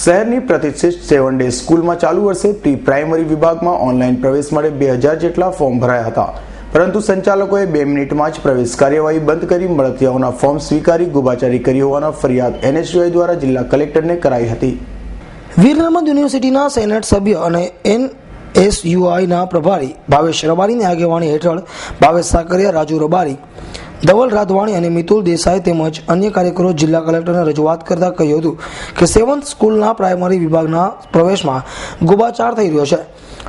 શહેરની પ્રતિષ્ઠિત 7 ડે સ્કૂલમાં ચાલુ વર્ષે પ્રી પ્રાઇમરી વિભાગમાં ઓનલાઈન પ્રવેશ માટે 2000 જેટલા ફોર્મ ભરાયા હતા, પરંતુ સંચાલકોએ 2 મિનિટમાં જ પ્રવેશ કાર્યવાહી બંધ કરી મળતિયાઓના ફોર્મ સ્વીકારી ગોબાચારી કરી હોવાની ફરિયાદ NSUI દ્વારા જિલ્લા કલેક્ટરને કરાઈ હતી. વીર નર્મદ યુનિવર્સિટીના સેનેટ સભ્ય અને NSUIના પ્રભારી ભાવેશ રબારીની આગેવાની હેઠળ ભાવેશ સાકરિયા, રાજુ રબારી, ધવલ રાધવાણી અને મિતુલ દેસાઈ તેમજ અન્ય કાર્યકરો જિલ્લા કલેક્ટરને રજૂઆત કરતા કહ્યું હતું કે 7th સ્કૂલના પ્રાઇમરી વિભાગના પ્રવેશમાં ગોબાચાર થઈ રહ્યો છે.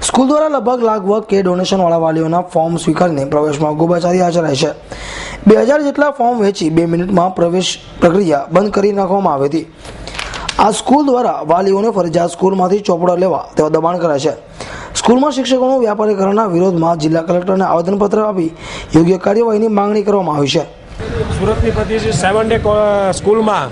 સ્કૂલ દ્વારા લગભગ લાખ કે ડોનેશનવાળા વાલીઓના ફોર્મ સ્વીકારીને પ્રવેશમાં ગોબાચારી આચરાય છે. 2000 જેટલા ફોર્મ વેચી 2 મિનિટમાં પ્રવેશ પ્રક્રિયા બંધ કરી નાખવામાં આવી હતી. આ સ્કૂલ દ્વારા વાલીઓને ફરજિયાત સ્કૂલમાંથી ચોપડો લેવા તેઓ દબાણ કરે છે. સ્કૂલમાં શિક્ષકોનું વ્યાપારીકરણના વિરોધમાં જિલ્લા કલેક્ટરને આવેદનપત્ર આપી યોગ્ય કાર્યવાહીની માંગણી કરવામાં આવી છે. સુરતની પ્રતિષ્ઠિત 7 ડે સ્કૂલમાં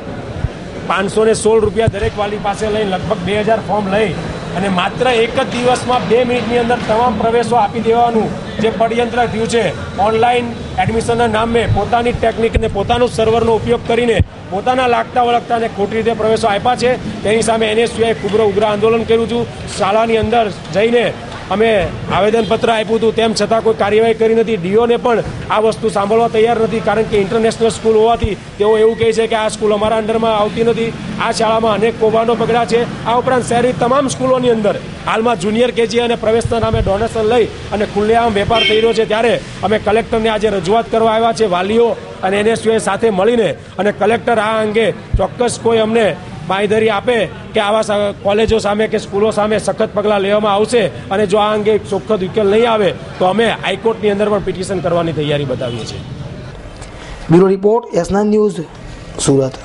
516 રૂપિયા દરેક વાલી પાસે લઈ લગભગ 2000 ફોર્મ લઈ અને માત્ર એક જ દિવસમાં 2 મિનિટની અંદર તમામ પ્રવેશો આપી દેવાનું જે પડયંત્ર થયું છે. ઓનલાઈન એડમિશનના નામે પોતાની ટેકનિક અને પોતાનું સર્વરનો ઉપયોગ કરીને પોતાના લાગતા વળગતા અને ખોટી રીતે પ્રવેશો આપ્યા છે. તેની સામે NSUI ખૂબ ઉગ્ર આંદોલન કર્યું છું. શાળાની અંદર જઈને અમે આવેદનપત્ર આપ્યું હતું, તેમ છતાં કોઈ કાર્યવાહી કરી નથી. DOને પણ આ વસ્તુ સાંભળવા તૈયાર નથી, કારણ કે ઇન્ટરનેશનલ સ્કૂલ હોવાથી તેઓ એવું કહે છે કે આ સ્કૂલ અમારા અંડરમાં આવતી નથી. આ શાળામાં અનેક કૌભાંડો બગડ્યા છે. આ ઉપરાંત શહેરની તમામ સ્કૂલોની અંદર હાલમાં જુનિયર KG અને પ્રવેશના નામે ડોનેશન લઈ અને ખુલ્લેઆમ વેપાર થઈ રહ્યો છે. ત્યારે અમે કલેક્ટરને આજે રજૂઆત કરવા આવ્યા છે, વાલીઓ અને NSUI સાથે મળીને, અને કલેક્ટર આ અંગે ચોક્કસ કોઈ અમને બાંયધરી આપે કે આવા કોલેજો સામે કે સ્કૂલો સામે સખત પગલાં લેવામાં આવશે, અને જો આ અંગે ચોખ્ખો ઉકેલ નહીં આવે તો અમે હાઈકોર્ટની અંદર પણ પિટિશન કરવાની તૈયારી બતાવીએ છીએ. Bureau report S9 news, Surat.